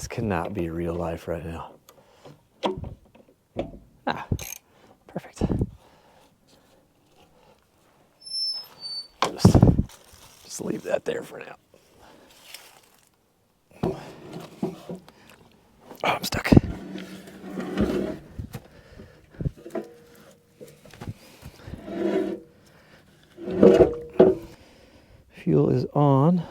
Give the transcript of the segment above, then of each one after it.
This cannot be real life right now. Ah, perfect. Just leave that there for now. Oh, I'm stuck. Fuel is on.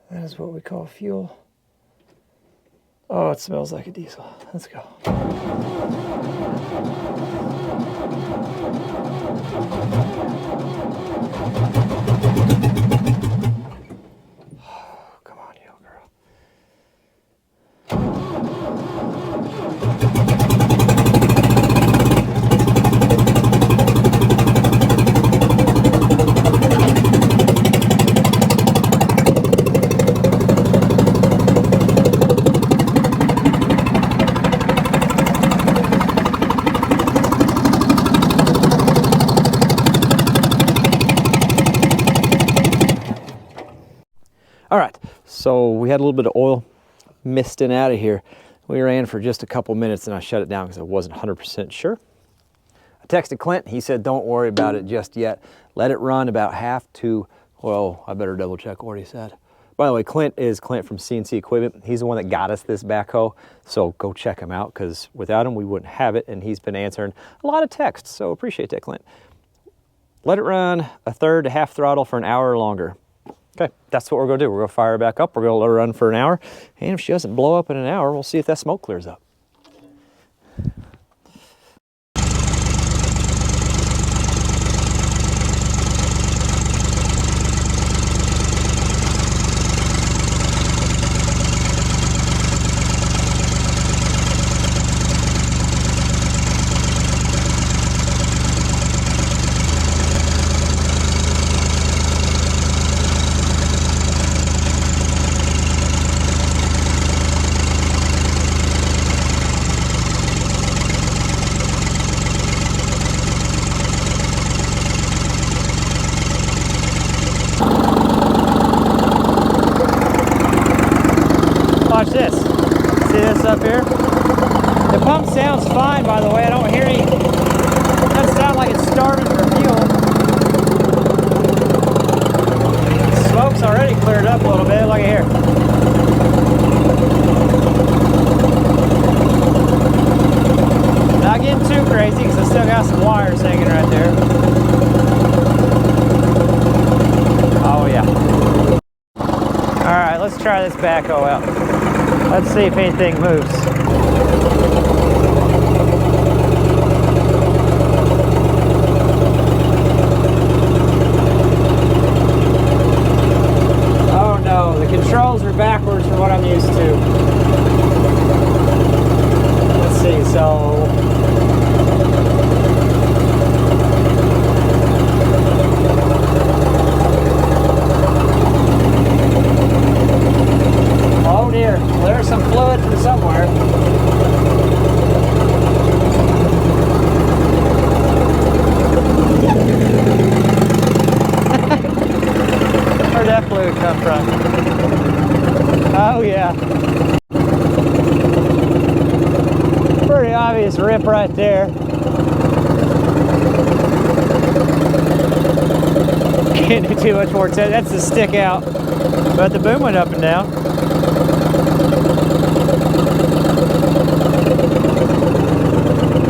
That is what we call fuel. Oh, it smells like a diesel. Let's go. Come on, you girl. All right, so we had a little bit of oil misting out of here. We ran for just a couple minutes and I shut it down because I wasn't 100% sure. I texted Clint, he said, don't worry about it just yet. Let it run about half to, well, I better double check what he said. By the way, Clint is Clint from CNC Equipment. He's the one that got us this backhoe, so go check him out because without him we wouldn't have it, and he's been answering a lot of texts, so appreciate that, Clint. Let it run a third to half throttle for an hour or longer. Okay, that's what we're gonna do. We're gonna fire her back up, we're gonna let her run for an hour, and if she doesn't blow up in an hour, we'll see if that smoke clears up. Watch this. See this up here? The pump sounds fine, by the way. I don't hear any. It doesn't sound like it's starving for fuel. The smoke's already cleared up a little bit. Look at here. Not getting too crazy because I still got some wires hanging right there. Oh yeah. All right, let's try this backhoe out. Let's see if anything moves. Oh no, the controls are backwards from what I'm used to. Let's see, so... Oh dear, there's some fluid from somewhere. Where'd that fluid come from? Oh yeah. Pretty obvious rip right there. Can't do too much more. That's the stick out. But the boom went up and down.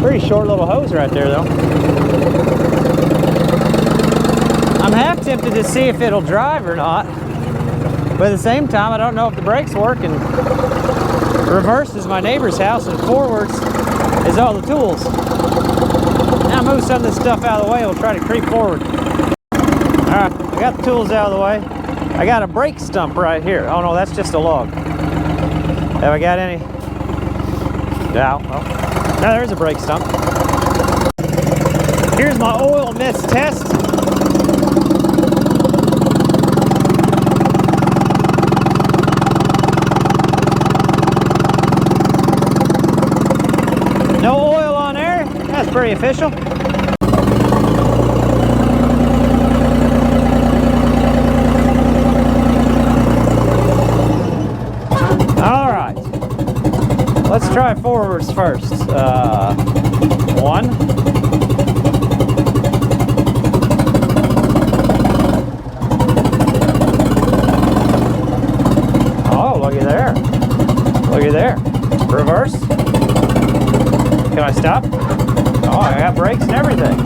Pretty short little hose right there though. I'm half tempted to see if it'll drive or not. But at the same time, I don't know if the brakes work, and reverse is my neighbor's house and forwards is all the tools. Now move some of this stuff out of the way, we'll try to creep forward. Alright, I got the tools out of the way. I got a brake stump right here. Oh no, that's just a log. Have I got any? Yeah, well, now there's a brake stump. Here's my oil mist test. No oil on there. That's pretty official. All right. Let's try forwards first. One. Oh, looky there. Looky there. Reverse. Can I stop? Oh, I got brakes and everything.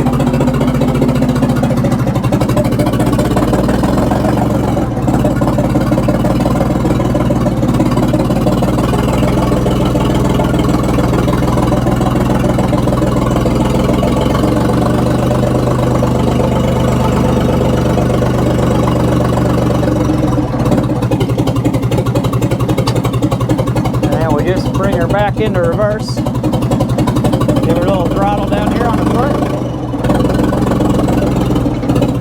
And we just bring her back into reverse. Give her a little throttle down here on the foot.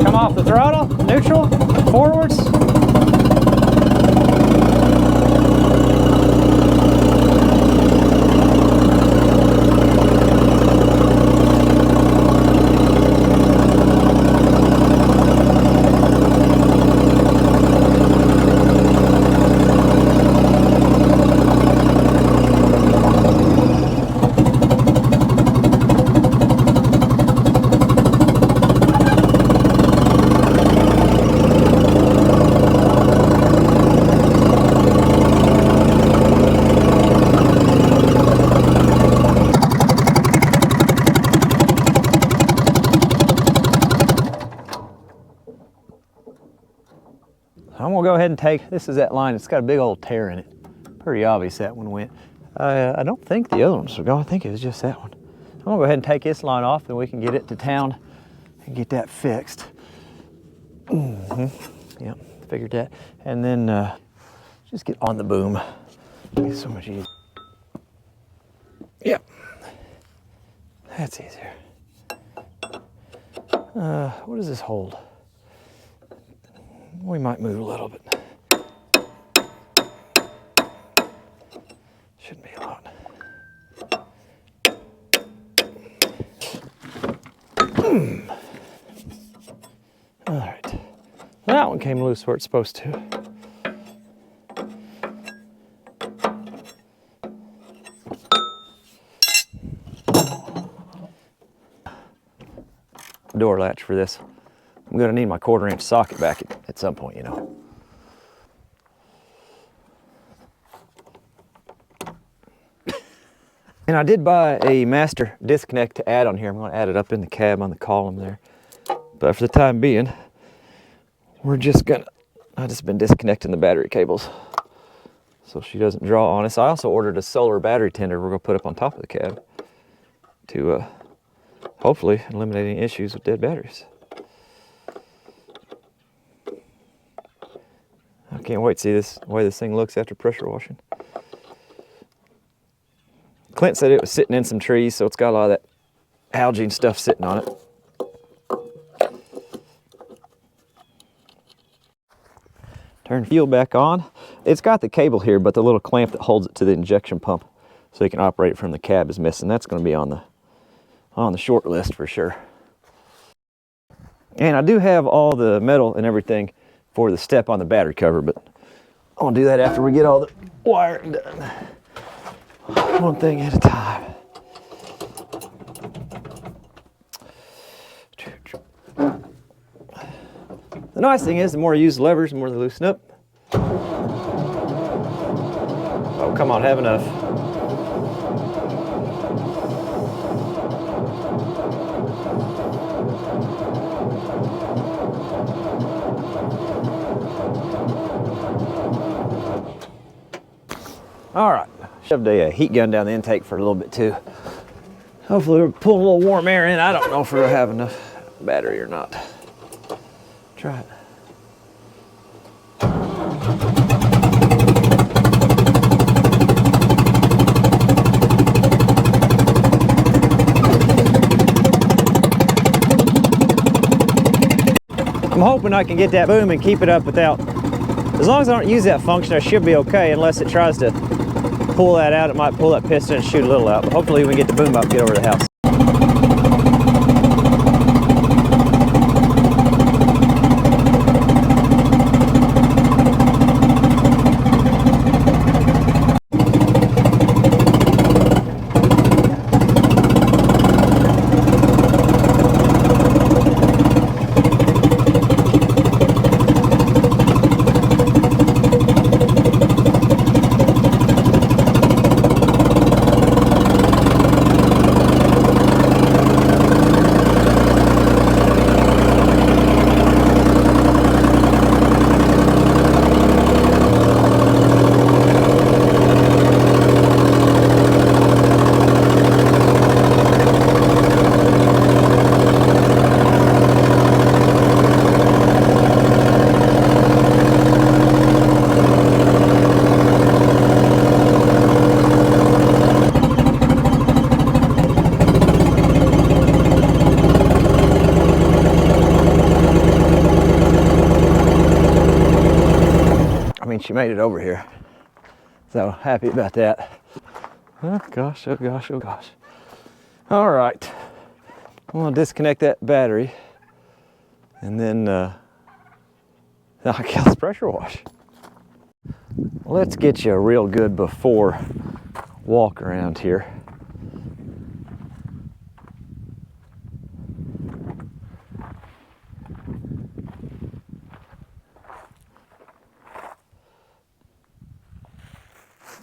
Come off the throttle, neutral, forwards. I'm gonna go ahead and take, this is that line, it's got a big old tear in it. Pretty obvious that one went. I don't think the other ones were going, I think it was just that one. I'm gonna go ahead and take this line off and we can get it to town and get that fixed. Yep, figured that. And then just get on the boom. It's so much easier. Yep, that's easier. What does this hold? We might move a little bit. Shouldn't be a lot. All right. That one came loose where it's supposed to. Door latch for this. I'm gonna need my 1/4-inch socket back at some point, you know. And I did buy a master disconnect to add on here. I'm gonna add it up in the cab on the column there. But for the time being, I've just been disconnecting the battery cables so she doesn't draw on us. I also ordered a solar battery tender we're gonna put up on top of the cab to hopefully eliminate any issues with dead batteries. I can't wait to see the way this thing looks after pressure washing. Clint said it was sitting in some trees, so it's got a lot of that algae and stuff sitting on it. Turn fuel back on. It's got the cable here, but the little clamp that holds it to the injection pump so you can operate it from the cab is missing. That's going to be on the short list for sure. And I do have all the metal and everything for the step on the battery cover, but I'll do that after we get all the wiring done. One thing at a time. The nice thing is the more you use the levers, the more they loosen up. Oh, come on, have enough. All right, shoved a heat gun down the intake for a little bit too. Hopefully we'll pull a little warm air in. I don't know if we'll have enough battery or not. Try it. I'm hoping I can get that boom and keep it up without, as long as I don't use that function, I should be okay, unless it tries to pull that out. It might pull that piston and shoot a little out, but hopefully we can get the boom up and get over to the house. She made it over here, so happy about that. Oh gosh, oh gosh, oh gosh. All right, I'm gonna disconnect that battery and then knock out this pressure wash. Let's get you a real good before walk around here.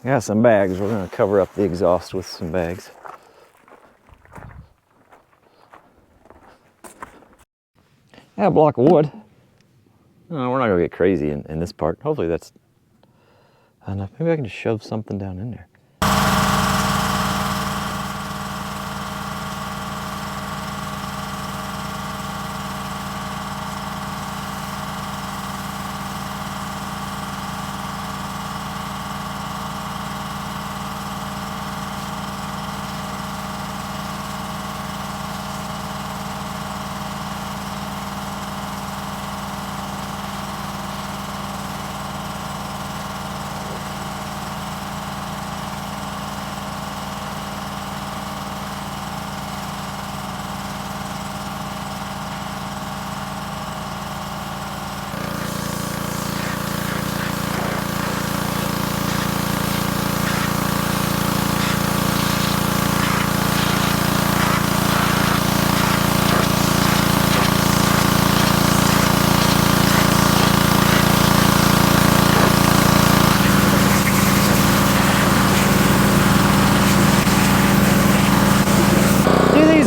Got some bags. We're going to cover up the exhaust with some bags. Got a block of wood. No, we're not going to get crazy in this part. Hopefully that's enough. Maybe I can just shove something down in there.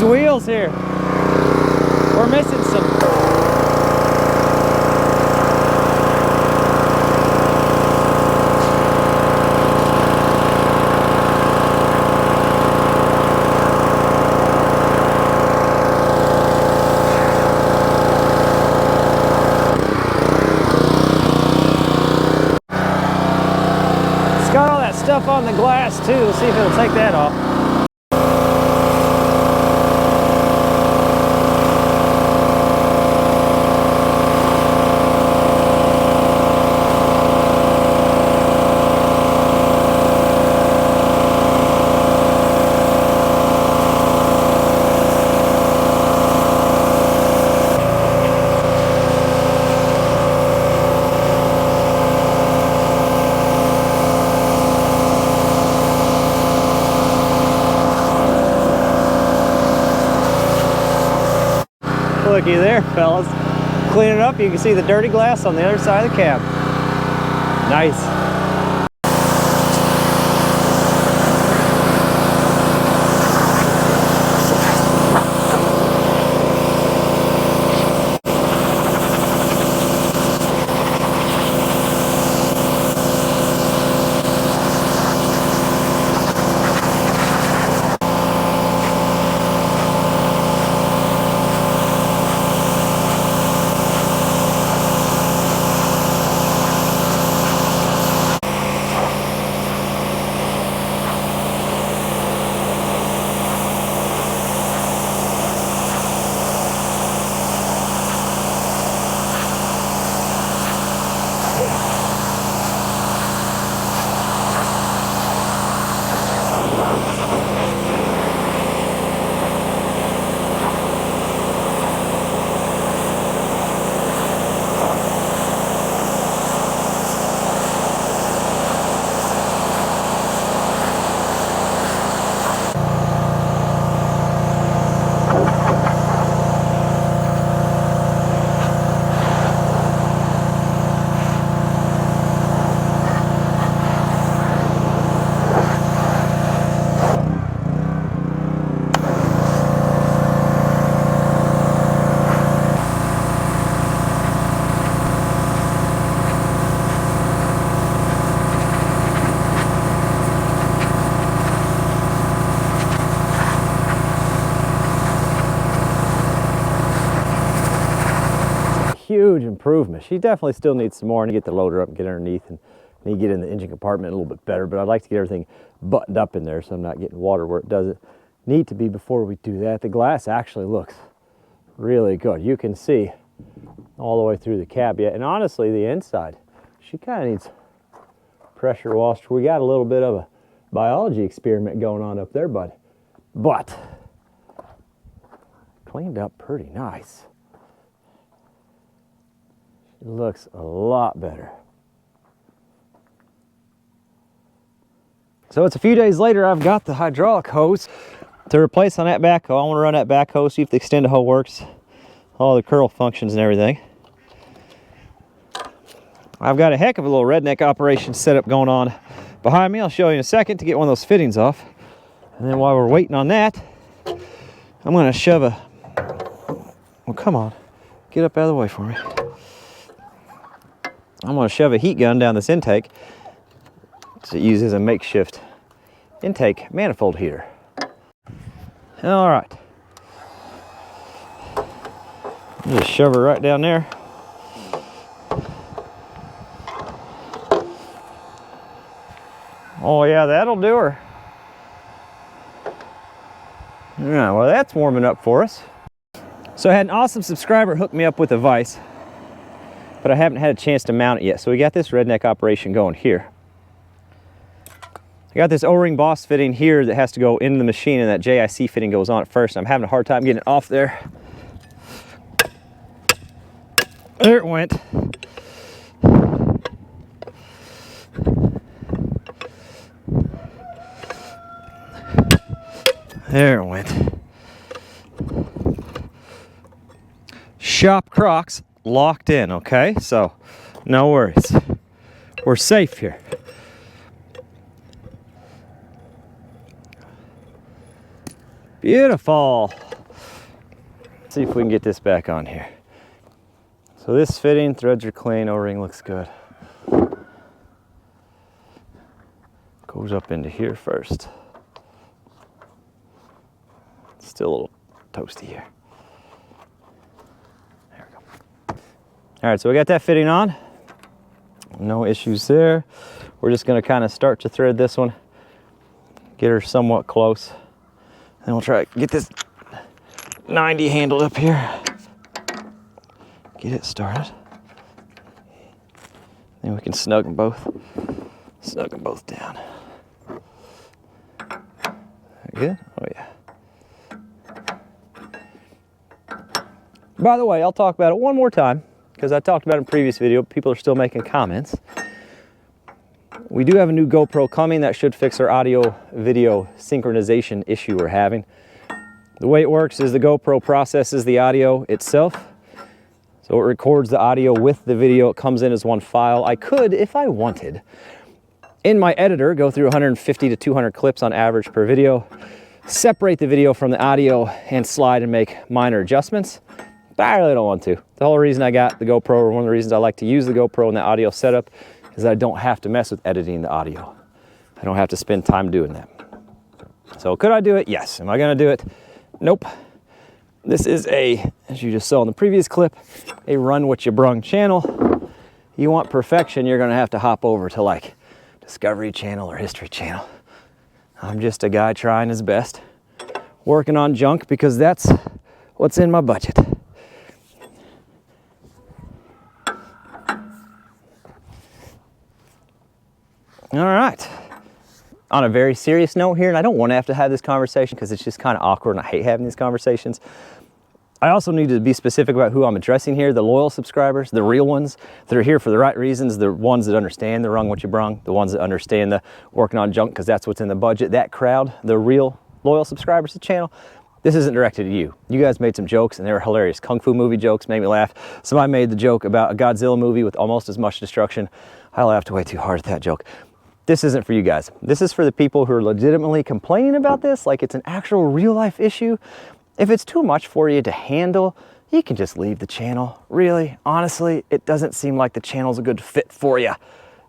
Wheels here. We're missing some. It's got all that stuff on the glass too. Let's see if it'll take that off. Looky there, fellas. Clean it up, you can see the dirty glass on the other side of the cab. Nice. huge improvement. She definitely still needs some more. I need to get the loader up and get underneath, and need to get in the engine compartment a little bit better, but I'd like to get everything buttoned up in there so I'm not getting water where it doesn't need to be before we do that. The glass actually looks really good. You can see all the way through the cab yet, and honestly, the inside, she kind of needs pressure washed. We got a little bit of a biology experiment going on up there, bud, but cleaned up pretty nice. It looks a lot better. So it's a few days later. I've got the hydraulic hose to replace on that backhoe. I want to run that backhoe, see if the extender hoe works, all the curl functions and everything. I've got a heck of a little redneck operation setup going on behind me. I'll show you in a second to get one of those fittings off. And then while we're waiting on that, I'm going to shove a, well, come on, get up out of the way for me. I'm going to shove a heat gun down this intake to use as a makeshift intake manifold heater. All right. Just shove her right down there. Oh yeah, that'll do her. Yeah, well, that's warming up for us. So I had an awesome subscriber hook me up with a vise, but I haven't had a chance to mount it yet. So we got this redneck operation going here. I got this O-ring boss fitting here that has to go into the machine, and that JIC fitting goes on it first. I'm having a hard time getting it off there. There it went. There it went. Shop Crocs locked in, okay? So no worries. We're safe here. Beautiful. Let's see if we can get this back on here. So this fitting, threads are clean, O-ring looks good. Goes up into here first. Still a little toasty here. There we go. All right, so we got that fitting on. No issues there. We're just gonna kind of start to thread this one, get her somewhat close. Then we'll try to get this 90 handled up here. Get it started. Then we can snug them both down. Good? Oh yeah. By the way, I'll talk about it one more time, because I talked about it in a previous video. People are still making comments. We do have a new GoPro coming that should fix our audio video synchronization issue we're having. The way it works is the GoPro processes the audio itself. So it records the audio with the video. It comes in as one file. I could, if I wanted, in my editor, go through 150 to 200 clips on average per video, separate the video from the audio, and slide and make minor adjustments. But I really don't want to. The whole reason I got the GoPro, or one of the reasons I like to use the GoPro in the audio setup, is I don't have to mess with editing the audio. I don't have to spend time doing that. So could I do it? Yes. Am I gonna do it? Nope. This is a, as you just saw in the previous clip, a run what you brung channel. You want perfection, you're gonna have to hop over to like Discovery Channel or History Channel. I'm just a guy trying his best, working on junk because that's what's in my budget. All right. On a very serious note here, and I don't want to have this conversation because it's just kind of awkward and I hate having these conversations. I also need to be specific about who I'm addressing here. The loyal subscribers, the real ones that are here for the right reasons, the ones that understand the rung what you brung, the ones that understand the working on junk because that's what's in the budget. That crowd, the real loyal subscribers to the channel, this isn't directed at you. You guys made some jokes and they were hilarious. Kung Fu movie jokes made me laugh. Somebody made the joke about a Godzilla movie with almost as much destruction. I laughed way too hard at that joke. This isn't for you guys. This is for the people who are legitimately complaining about this, like it's an actual real life issue. If it's too much for you to handle, you can just leave the channel. Really, honestly, it doesn't seem like the channel's a good fit for you.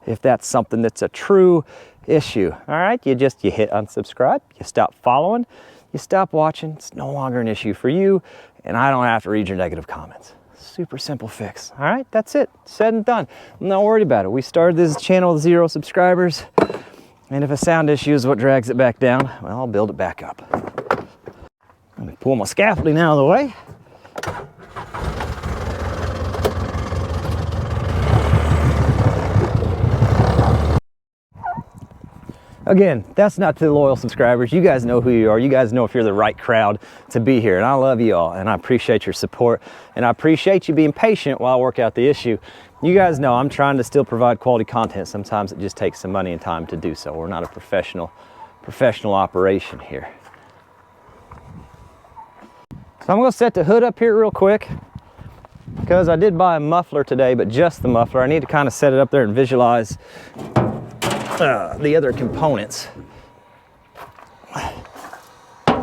If that's something that's a true issue, all right? You hit unsubscribe, you stop following, you stop watching. It's no longer an issue for you, and I don't have to read your negative comments. Super simple fix. All right, that's it. Said and done. I'm not worried about it. We started this channel with 0 subscribers, and if a sound issue is what drags it back down, well, I'll build it back up. Let me pull my scaffolding out of the way. Again, that's not to the loyal subscribers. You guys know who you are. You guys know if you're the right crowd to be here. And I love you all, and I appreciate your support. And I appreciate you being patient while I work out the issue. You guys know I'm trying to still provide quality content. Sometimes it just takes some money and time to do so. We're not a professional operation here. So I'm gonna set the hood up here real quick, because I did buy a muffler today, but just the muffler. I need to kind of set it up there and visualize the other components. The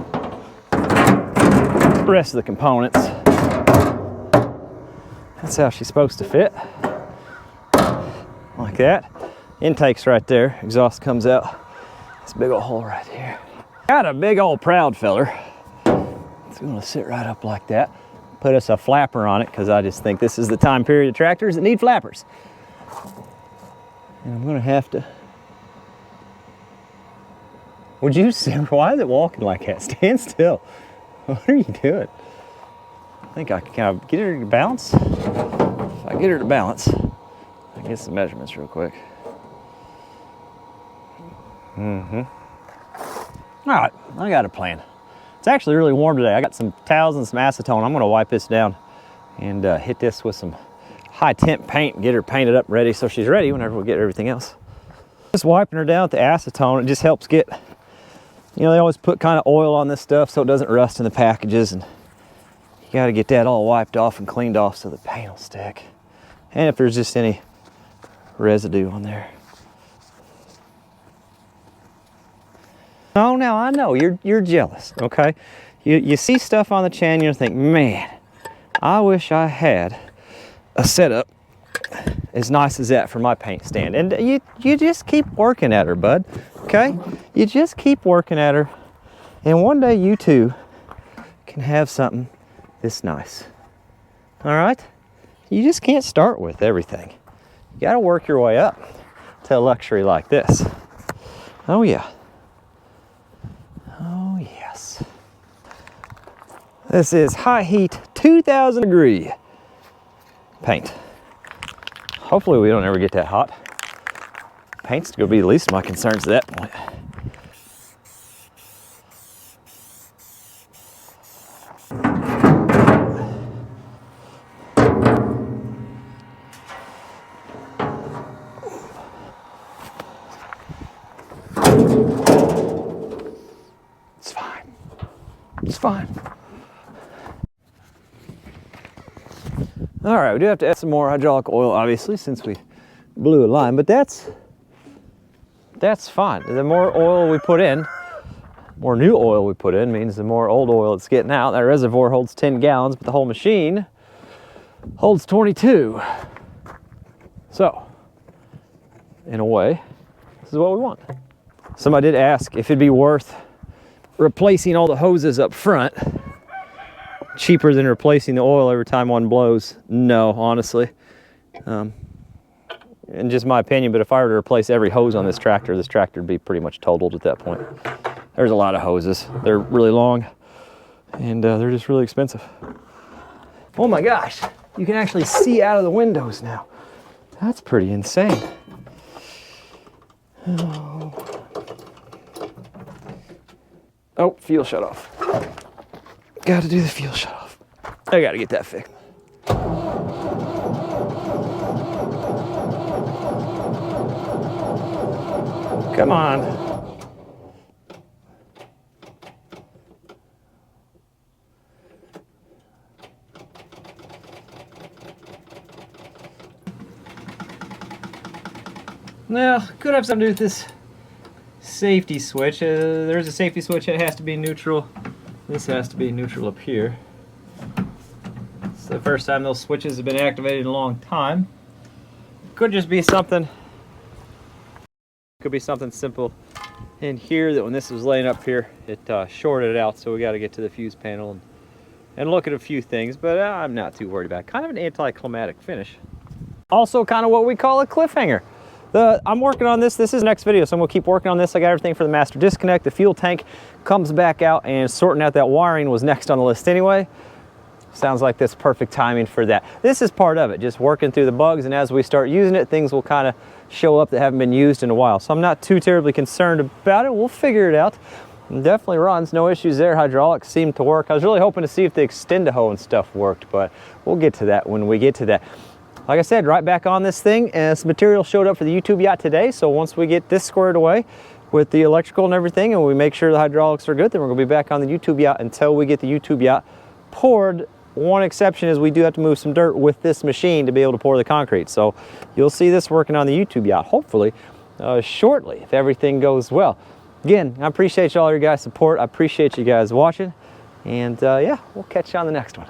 rest of the components. That's how she's supposed to fit. Like that. Intake's right there. Exhaust comes out. This big old hole right here. Got a big old proud feller. It's gonna sit right up like that. Put us a flapper on it, because I just think this is the time period of tractors that need flappers. And I'm gonna have to. Would you see? Why is it walking like that? Stand still. What are you doing? I think I can kind of get her to balance. If I get her to balance, I can get some measurements real quick. All right, I got a plan. It's actually really warm today. I got some towels and some acetone. I'm gonna wipe this down and hit this with some high temp paint and get her painted up ready so she's ready whenever we get everything else. Just wiping her down with the acetone, it just helps get, you know, they always put kind of oil on this stuff so it doesn't rust in the packages, and you got to get that all wiped off and cleaned off so the paint will stick. And if there's just any residue on there. Oh, now I know you're jealous, okay? You see stuff on the channel, you think, man, I wish I had a setup as nice as that for my paint stand. And you just keep working at her, bud, okay? You just keep working at her, and one day you too can have something this nice. All right? You just can't start with everything. You gotta work your way up to a luxury like this. Oh yeah. Oh yes. This is high heat, 2,000 degree paint. Hopefully we don't ever get that hot. Paint's gonna be the least of my concerns at that point. It's fine. It's fine. All right, we do have to add some more hydraulic oil, obviously, since we blew a line, but that's fine. The more oil we put in, more new oil we put in means the more old oil it's getting out. That reservoir holds 10 gallons, but the whole machine holds 22. So, in a way, this is what we want. Somebody did ask if it'd be worth replacing all the hoses up front. Cheaper than replacing the oil every time one blows. No, honestly. In just my opinion, but if I were to replace every hose on this tractor would be pretty much totaled at that point. There's a lot of hoses. They're really long, and they're just really expensive. Oh my gosh, you can actually see out of the windows now. That's pretty insane. Oh, fuel shut off. Got to do the fuel shut off. I got to get that fixed. Come on. Now, could have something to do with this safety switch. There's a safety switch that has to be neutral. This has to be neutral up here. It's the first time those switches have been activated in a long time. Could just be something. Could be something simple in here that when this was laying up here, it shorted out. So we got to get to the fuse panel and look at a few things, but I'm not too worried about it. Kind of an anticlimactic finish. Also kind of what we call a cliffhanger. I'm working on this. This is the next video, so I'm gonna keep working on this. I got everything for the master disconnect. The fuel tank comes back out, and sorting out that wiring was next on the list anyway. Sounds like that's perfect timing for that. This is part of it, just working through the bugs, and as we start using it, things will kind of show up that haven't been used in a while. So I'm not too terribly concerned about it. We'll figure it out. It definitely runs, no issues there. Hydraulics seem to work. I was really hoping to see if the extend-a-hoe and stuff worked, but we'll get to that when we get to that. Like I said, right back on this thing, and some material showed up for the YouTube yacht today, so once we get this squared away with the electrical and everything, and we make sure the hydraulics are good, then we're gonna be back on the YouTube yacht until we get the YouTube yacht poured. One exception is we do have to move some dirt with this machine to be able to pour the concrete. So you'll see this working on the YouTube yacht, hopefully, shortly, if everything goes well. Again, I appreciate all your guys' support. I appreciate you guys watching. And yeah, we'll catch you on the next one.